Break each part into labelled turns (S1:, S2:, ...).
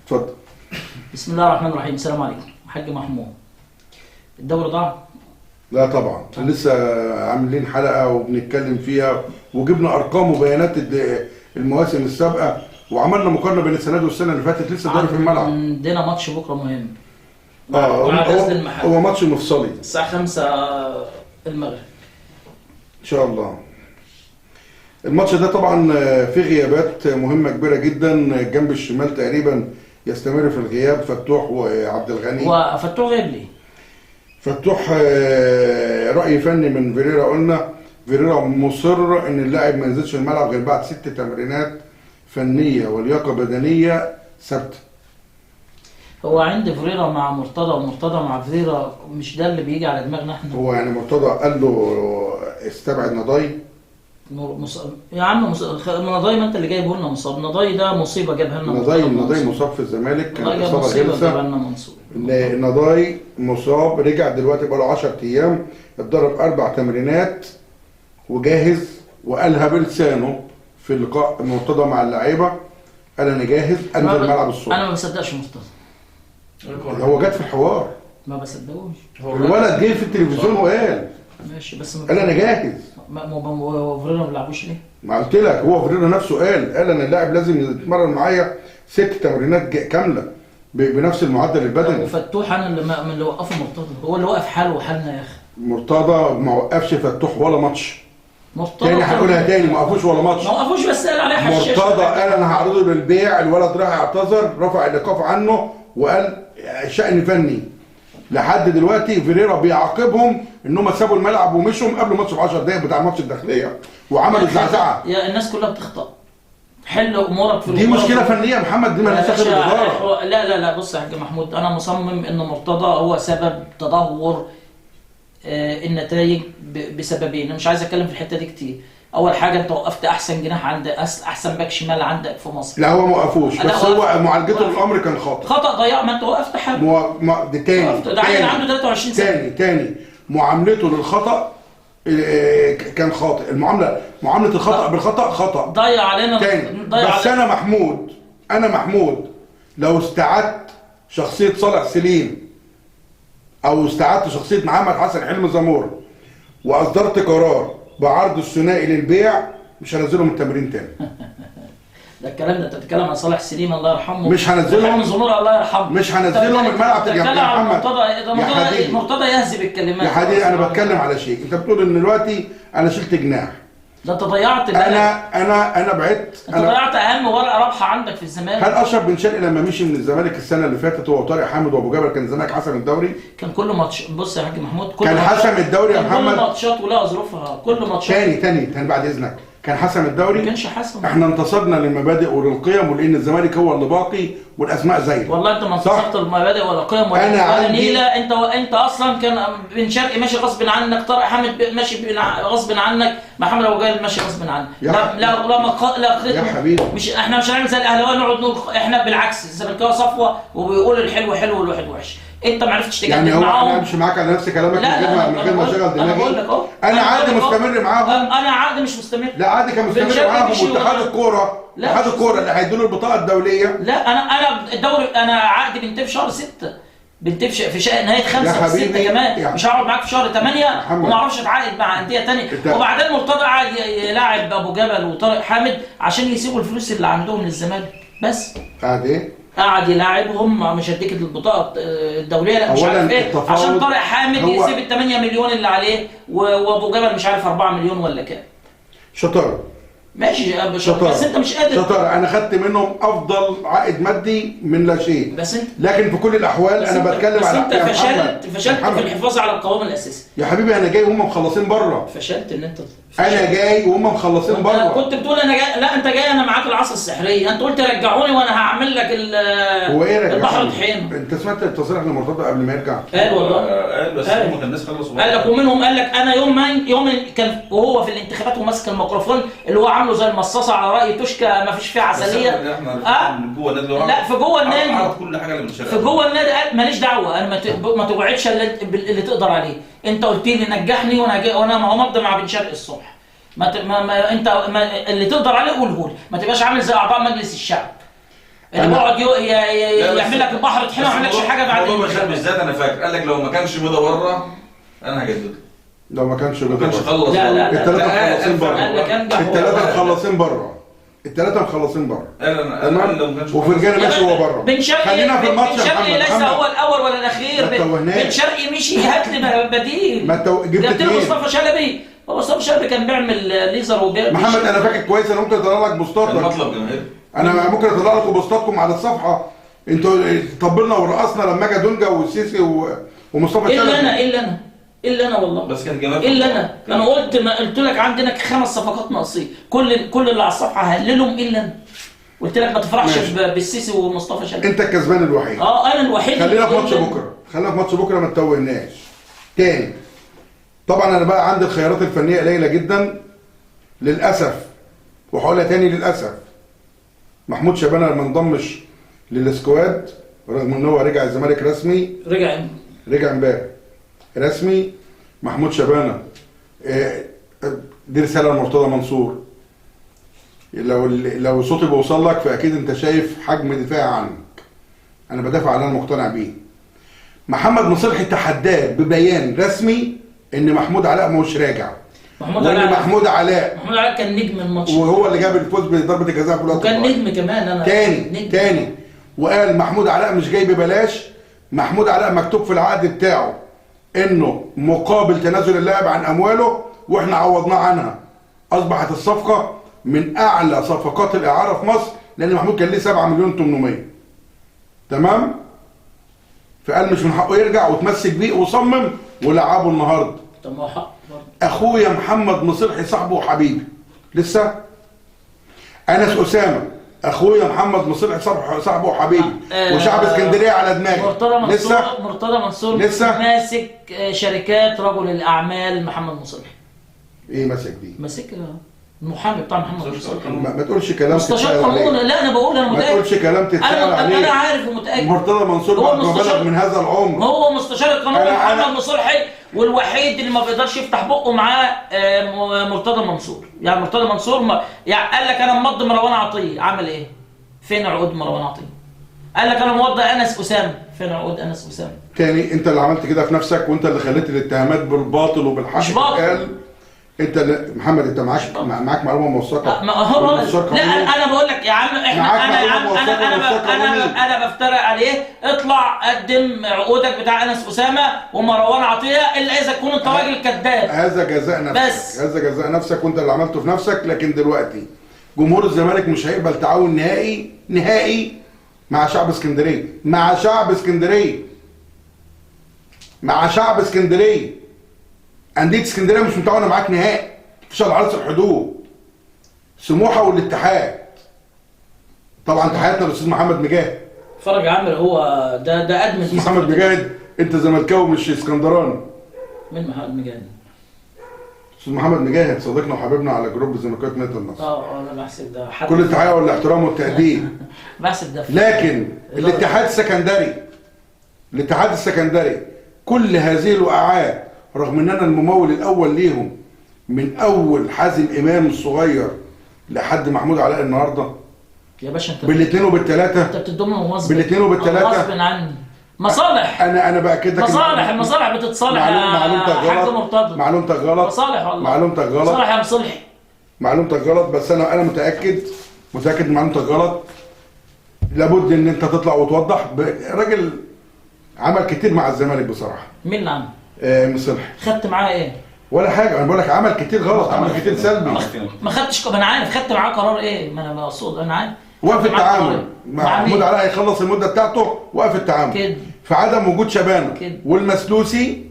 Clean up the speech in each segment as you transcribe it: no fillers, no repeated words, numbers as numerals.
S1: اتفضل.
S2: بسم الله الرحمن الرحيم. السلام عليكم حاج محمود. الدوري ضاع؟
S1: لا طبعا، لسه عاملين حلقه وبنتكلم فيها وجبنا ارقام وبيانات المواسم السابقه وعملنا مقارنه بين السنه دي والسنه اللي فاتت. لسه الدوري في الملعب.
S2: عندنا ماتش بكره مهم.
S1: هو ماتش مفصلي
S2: الساعه 5 المغرب
S1: ان شاء الله. الماتش ده طبعا فيه غيابات مهمه كبيره جدا. الجنب الشمال تقريبا يستمر في الغياب فتوح وعبد الغني.
S2: وفتوح غايب ليه؟
S1: فتوح رأي فني من فيريرا. قلنا فيريرا مصر ان اللاعب ما ينزلش الملعب غير بعد 6 تمرينات فنيه ولياقه بدنيه ثابته.
S2: هو عند فيريرا مع مرتضى ومرتضى مع فيريرا، مش ده اللي بيجي على دماغنا احنا؟
S1: هو يعني مرتضى قال له استبعد نضاي.
S2: يا عم نضاي، ما انت اللي جايبه لنا مصاب. نضاي ده مصيبه جابها لنا.
S1: نضاي مصاب في الزمالك، كان اصابه غلسه. نضاي مصاب، رجع دلوقتي بقى له 10 ايام، اتدرب 4 تمرينات وجاهز، وقالها بلسانه في لقاء مرتضى مع اللعيبه. قال انا جاهز انزل الملعب الصبح.
S2: انا ما بصدقش مرتضى.
S1: هو جت في الحوار،
S2: ما بصدقوش.
S1: الولد جه في التلفزيون وقال
S2: ماشي، بس
S1: قال انا جاهز.
S2: فيريرا ما بيلعبوش ليه؟
S1: ما قلت لك، هو فيريرا نفسه قال انا اللاعب لازم يتمرن معايا 6 تمرينات كامله بنفس المعدل البدني.
S2: وفتوح انا اللي وقفه مرتضى، هو اللي وقف حاله وحالنا يا اخي.
S1: مرتضى ما وقفش فتوح ولا ماتش.
S2: مرتضى
S1: تاني هقولها تاني، ما وقفوش ولا ماتش.
S2: ما وقفوش، بس قال عليه حشاش.
S1: مرتضى قال انا هعرضه للبيع. الولد راح اعتذر، رفع الايقاف عنه وقال شأن فني. لحد دلوقتي فيريرا بيعاقبهم انهم سابوا الملعب ومشوا قبل ماتش ب 10 دقايق بتاع ماتش الداخليه وعملوا زعزعه.
S2: يا الناس كلها بتخطأ. حل امورك في
S1: دي مشكله فنيه يا محمد، دي مالهاش دخل بالاداره.
S2: لا بص يا حاج محمود، انا مصمم ان مرتضى هو سبب تدهور النتائج بسببين. انا مش عايز اتكلم في الحته دي كتير. اول حاجه انت وقفت احسن جناح عندك، احسن باك شمال عندك في مصر.
S1: لا هو ما وقفوش، بس هو معالجته للامر كان خطا
S2: ضياع. ما انت وقفت حاجه.
S1: ده تاني
S2: ده عنده 23 سنه.
S1: تاني معاملته للخطا كان خاطئ. معامله الخطا بالخطا خطا.
S2: ضيع علينا
S1: تاني. بس انا محمود لو استعدت شخصيه صالح سليم او استعدت شخصيه محمد حسن حلمي زمور واصدرت قرار بعرض الثنائي للبيع، مش هنزلهم التمرين تاني.
S2: ده الكلام ده انت بتتكلم عن صالح سليم الله يرحمه.
S1: مش هنزلهم
S2: زمور الله يرحمه.
S1: مش هنزلهم الملعب يا محمد.
S2: مرتضى يهذب الكلمات
S1: يا حبيبي. انا بتكلم على شيء. انت بتقول ان دلوقتي انا شلت جناح.
S2: ده انت ضيعت.
S1: انا بعدت.
S2: انت ضيعت اهم ورقه رابحه عندك في الزمالك.
S1: هل اشرف بن شرقي لما مشي من الزمالك السنه اللي فاتت هو وطارق حامد وابو جابر كان الزمالك حسم الدوري؟
S2: كان كل ماتش. بص يا حاج محمود،
S1: كان حسم الدوري يا محمد.
S2: كل ماتشات ولها ظروفها. كل ماتشات.
S1: تاني بعد اذنك، كان حسم الدوري؟
S2: ما كانش حسم.
S1: احنا انتصرنا للمبادئ وللقيم ولان الزمالك هو اللي باقي والاسماء زايده.
S2: والله انت ما انتصرت للمبادئ ولا قيم ولا نيله. انت اصلا كان بن شرقي ماشي غصب عنك، طارق حامد ماشي غصب عنك، محمد ابو جابر ماشي غصب عنك. لا
S1: يا حبيبي،
S2: احنا مش هنعمل زي الاهلاويه نقعد نقول. احنا بالعكس، الزمالكاويه صفوه وبيقول الحلو حلو والوحش وحش. انت ما عرفتش تجدد معاهم.
S1: يعني هو انا امشي معاك على نفس كلامك من غير ما اشغل دماغي. انا عادي مستمر معاهم.
S2: انا عادي مش مستمر.
S1: لا عادي كان مستمر معاهم. واتحاد الكوره اللي هيدوا له البطاقه الدوليه.
S2: لا انا الدوري، انا عقدي بينتهي في شهر 6، بينتهي في نهايه 5 و6 كمان. مش هقعد معاك في شهر 8 وما اعرفش اتعاقد مع انديه ثانيه. وبعدين مرتضى قاعد يلاعب ابو جبل وطارق حامد عشان يسيبوا الفلوس اللي عندهم للزمالك بس.
S1: قاعد ايه؟
S2: قاعد يلاعبهم. مش هديك البطاقه الدوليه، لا مش عارف ايه، عشان طارق حامد يسيب ال 8 مليون اللي عليه وابو جبل مش عارف 4 مليون ولا كام.
S1: شطاره.
S2: ماشي بس انت مش قادر.
S1: شطاره. انا خدت منهم افضل عائد مادي من لا شيء.
S2: بس انت
S1: لكن في كل الاحوال انا بتكلم على.
S2: بس انت فشلت في الحفاظ على القوام الاساسي
S1: يا حبيبي. انا جاي وهم مخلصين بره.
S2: فشلت ان انت
S1: انا جاي وهم مخلصين بره.
S2: كنت بتقول انا جاي. لا انت جاي انا معاك العصا السحريه. انت قلت رجعوني وانا هعمل لك البحر طحين.
S1: انت سمعت التصريح لمرتضى قبل ما يرجع؟
S2: قال والله.
S3: قال بس هم كان الناس خلصوا.
S2: قال لك ومنهم قال لك انا يوم كان وهو في الانتخابات وماسك الميكروفون اللي هو عامله زي المصاصه على راي توشكا ما فيش فيها عسليه.
S3: جوه النادي.
S2: لا في جوه النادي.
S3: عرض كل حاجه اللي بنشتغلها
S2: في جوه النادي. قال ماليش دعوه. انا ما توعدش اللي تقدر عليه. انت قلت لي نجحني وانا مضى مع بن شرقي الصبح. انت اللي تقدر عليه قوله لي. ما تبقاش عامل زي اعضاء مجلس الشعب اللي بيقعد يعمل لك البحر طحينه وما يعملكش حاجه بعد
S3: موضوع بشار بالذات انا فاكر قال لك لو ما كانش مضى بره انا هجدده.
S1: لو ما كانش
S3: خلص
S2: لا
S1: الثلاثه مخلصين بره. الثلاثه مخلصين بره. الثلاثه مخلصين بره. وفي الجانب ماشي هو بره.
S2: بن شرقي
S1: خلينا في الماتش.
S2: بن شرقي ليس هو الاول ولا الاخير. بن شرقي مشي هات لي بديل.
S1: ما جبت
S2: مصطفى شلبي. مصطفى شلبي كان بيعمل ليزر وبيعمل
S1: محمد انا فاكر كويس. انا ممكن اطلع لك بوستاتك.
S3: المطلب جماهير.
S1: انا ممكن اطلع لكم بوستاتكم على الصفحه. انتوا طبلنا ورقصنا لما جه دونجا والسيسي ومصطفى شلبي.
S2: الا انا والله.
S3: بس كان جمال.
S2: الا انا قلت لك عندنا 5 صفقات ناقصين. كل اللي على الصفحه هللهم الا انا. قلت لك ما تفرحش بالسيسي ومصطفى شلبي.
S1: انت الكسبان الوحيد.
S2: انا الوحيد.
S1: خلينا في ماتش بكره. ما تتوهناش تاني. طبعا انا بقى عندي الخيارات الفنيه قليله جدا للاسف، وهقولها تاني للاسف. محمود شبانه ما انضمش للسكواد رغم ان هو رجع الزمالك رسمي. رجع امبارح رسمي. محمود شبانه دي رساله لمرتضى منصور. لو صوتي بيوصل لك فاكيد انت شايف حجم دفاعي عنك. انا بدافع عن انا مقتنع بيه. محمد مصلحي تحداه ببيان رسمي ان محمود علاء مش راجع. محمود علاء
S2: كان نجم الماتش
S1: وهو اللي جاب الفوز بضربه الجزاء في الوقت
S2: وكان نجم كمان. انا
S1: تاني وقال محمود علاء مش جاي ببلاش. محمود علاء مكتوب في العقد بتاعه انه مقابل تنازل اللاعب عن امواله واحنا عوضناه عنها. اصبحت الصفقه من اعلى صفقات الاعاره في مصر لان محمود كان ليه 7 مليون 800. تمام؟ فقال مش من حقه يرجع وتمسك بيه وصمم ولعبه النهارده.
S2: طب ما هو حق برضه.
S1: اخويا محمد مصلحي صاحبه وحبيبي لسه. انس اسامه اخويا محمد مصلحي صاحبه وحبيبي وشعب اسكندريه على دماغي.
S2: مرتضى منصور لسه ماسك شركات رجل الاعمال محمد مصلحي.
S1: ايه ماسك دي؟
S2: ماسك المحامي بتاع محمد مصلحي.
S1: ما تقولش كلام
S2: مستشار قانون. لا انا بقول انا متاكد.
S1: ما تقولش كلام تتسال عليه.
S2: انا عارف ومتاكد.
S1: مرتضى منصور بعد ما بلغ من هذا العمر
S2: هو مستشار القانون محمد مصلحي، والوحيد اللي ما بيقدرش يفتح بقه معاه مرتضى منصور. يعني مرتضى منصور يعني قال لك انا ممضي مروان عطيه. عمل ايه؟ فين عقود مروان عطيه؟ قال لك انا موضع انس اسامه. فين عقود انس اسامه؟
S1: تاني انت اللي عملت كده في نفسك وانت اللي خليت الاتهامات بالباطل وبالحق.
S2: مش باطل.
S1: انت محمد انت معاك معلومه موثقه.
S2: لا انا بقول لك يا عم انا بفترق عليه. اطلع قدم عقودك بتاع انس اسامه ومروان عطيه الا اذا تكون انت راجل كذاب.
S1: هذا جزاء نفسك. بس هذا جزاء نفسك وانت اللي عملته في نفسك. لكن دلوقتي جمهور الزمالك مش هيقبل تعاون نهائي مع شعب اسكندريه. مع شعب اسكندريه. انديه اسكندريه مش متعاونه معاك نهائي. مفيش على عرض الحدود. سموحه والاتحاد. طبعا تحياتنا للاستاذ محمد مجاهد.
S2: فرج عامر هو ده ادمن.
S1: محمد مجاهد انت زملكاوي مش اسكندراني.
S2: مين محمد مجاهد؟
S1: استاذ محمد مجاهد صديقنا وحبيبنا على جروب الزملكاويه مدينه النصر.
S2: انا بحسب ده
S1: كل التحيه والاحترام والتقدير.
S2: بحسب ده.
S1: لكن الاتحاد السكندري كل هذه الوقعات رغم ان انا الممول الاول ليهم من اول حازم امام الصغير لحد محمود علاء النهارده.
S2: يا باشا انت
S1: بالاثنين وبالثلاثه.
S2: انت بتدومنا ومصب.
S1: بالاثنين وبالثلاثه.
S2: غصب عني. مصالح.
S1: انا باكد لك
S2: المصالح بتتصالح.
S1: معلومتك غلط.
S2: مصالح والله.
S1: معلومتك غلط.
S2: مصالح يا مصلحي.
S1: معلومتك غلط. بس انا متاكد ان معلومتك غلط. لابد ان انت تطلع وتوضح. راجل عمل كتير مع الزمالك بصراحه.
S2: مين اللي عمل؟
S1: مصلحي.
S2: خدت معاه ايه؟
S1: ولا حاجه. انا بقول لك عمل كتير غلط. عمل كتير سلبي.
S2: ما خدتش. انا عارف خدت معاه قرار ايه. ما انا بقصد انا عارف.
S1: وقف التعامل مع محمود علاء. هيخلص المده بتاعته. وقف التعامل كده. في عدم وجود شبانه والمسلوسي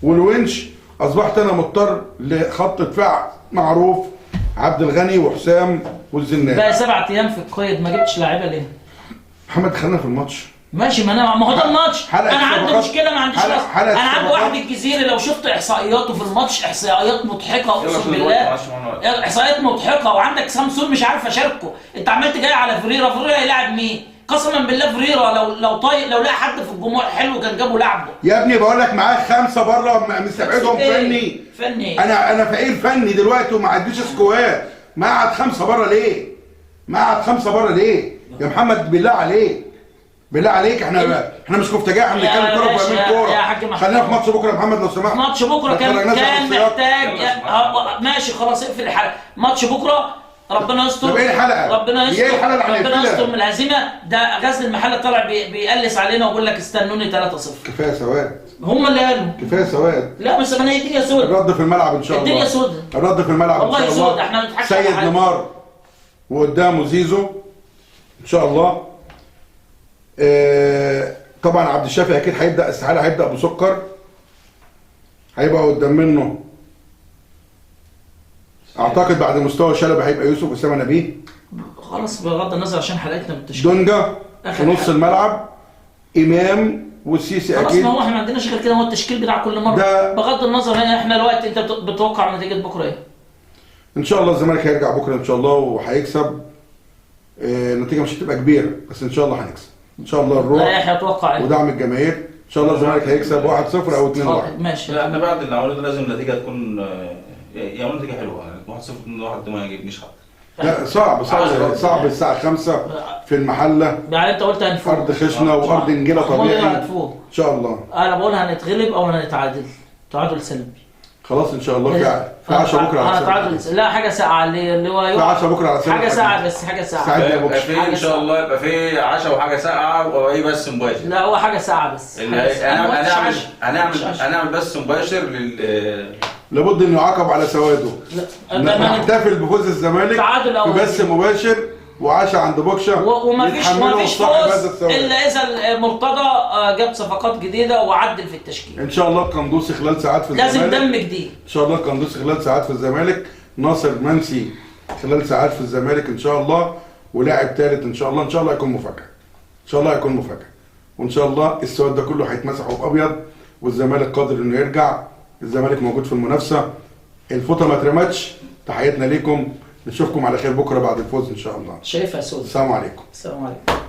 S1: والونش اصبحت انا مضطر لخط دفاع معروف عبد الغني وحسام والزناد.
S2: بقى 7 ايام في القيد ما جبتش لاعيبه ليه؟
S1: محمد خلينا في الماتش.
S2: ماشي. ما هو ده الماتش. انا عندي مشكله ما عنديش. انا عندي واحد الجزيره لو شفت احصائياته في الماتش احصائيات مضحكه اقسم بالله. احصائيات مضحكه. وعندك سامسون مش عارف اشاركه. انت عملت جاي على فريرا يلعب مين؟ قسما بالله فريرا لو لقى حد في الجمهور حلو كان جابه لعبه.
S1: يا ابني بقول لك معاك 5 بره مستبعدهم فني. انا فقير فني دلوقتي وما عنديش سكواد. ما قعد 5 بره ليه؟ قعد 5 بره ليه؟ يا محمد بالله عليك، بالله عليك، احنا مش كفتجاء، احنا بنتكلم كوره وفاهمين كوره. خلينا في ماتش بكره يا محمد لو سمحت.
S2: ماتش بكره كان محتاج ماشي خلاص اقفل الحلقه. ماتش بكره ربنا يستر.
S1: طب ايه الحلقه؟
S2: ربنا يستر.
S1: ايه الحلقه اللي
S2: ربنا يستر من الهزيمه. ده غزل المحله طالع بيقلس علينا ويقول لك استنوني 3-0.
S1: كفايه سواد.
S2: هم اللي قالوا
S1: كفايه سواد.
S2: لا بس ما هي الدنيا سود.
S1: الرد في الملعب ان شاء الله.
S2: الدنيا سود.
S1: الرد في الملعب ان شاء الله.
S2: والله سود. احنا ما بنضحكش.
S1: سيد نيمار وقدامه زيزو ان شاء الله. طبعا عبد الشافي اكيد هيبدا استحاله، هيبدا بسكر، هيبقى قدام منه اعتقد بعد مستوى شلبي هيبقى يوسف اسامه نبيه.
S2: خلاص بغض النظر عشان حلقتنا بالتشكيل.
S1: دونجا في نص الملعب، امام والسيسي اكيد.
S2: خلاص ما هو احنا ما عندناش غير كده، هو التشكيل بتاع كل مره بغض النظر. هنا احنا دلوقتي انت بتتوقع نتيجه بكره ايه؟
S1: ان شاء الله الزمالك هيرجع بكره ان شاء الله وهيكسب. النتيجه مش هتبقى كبيره بس ان شاء الله هنكسب ان شاء الله. الروح ودعم الجماهير ان شاء الله الزمالك هيكسب 1-0 او 2-1.
S2: ماشي.
S3: لا احنا بعد اللي عملوه ده لازم النتيجه تكون يعني نتيجه حلوه، يعني 1-0 2-1 ما يجيبنيش حد.
S1: لا صعب الساعه 5 في المحله.
S2: يعني انت قلت هنفوز.
S1: ارض خشنه وارض نجيله طبيعي ان شاء الله.
S2: انا بقول هنتغلب او هنتعادل تعادل سلبي.
S1: خلاص ان شاء الله. في 10 بكره على
S2: تعادل. لا حاجه ساعه اللي هو
S1: في 10 بكره على
S2: حاجه ساعه بس. حاجه ساعه
S3: يبقى في ان شاء الله يبقى في عشاء وحاجه ساقعه وايه بس مباشر.
S2: لا هو حاجه ساعه بس.
S3: هنعمل بس مباشر
S1: لابد انه يعاقب على سواده. نحتفل بفوز الزمالك في بث مباشر وعشاء عند بوكشا.
S2: ومفيش فوز الا اذا مرتضى جاب صفقات جديده وعدل في التشكيل.
S1: ان شاء الله القندوسي خلال ساعات في الزمالك.
S2: لازم دم جديد.
S1: ان شاء الله القندوسي خلال ساعات في الزمالك. ناصر منسي خلال ساعات في الزمالك ان شاء الله. ولاعب ثالث ان شاء الله. ان شاء الله يكون مفاجاه. ان شاء الله يكون مفاجاه. وان شاء الله السواد ده كله هيتمسح بابيض والزمالك قادر انه يرجع. الزمالك موجود في المنافسه. الفوطه ما اترمتش. تحياتنا ليكم. نشوفكم على خير بكره بعد الفوز ان شاء الله.
S2: شايفها سود.
S1: السلام عليكم.
S2: السلام عليكم.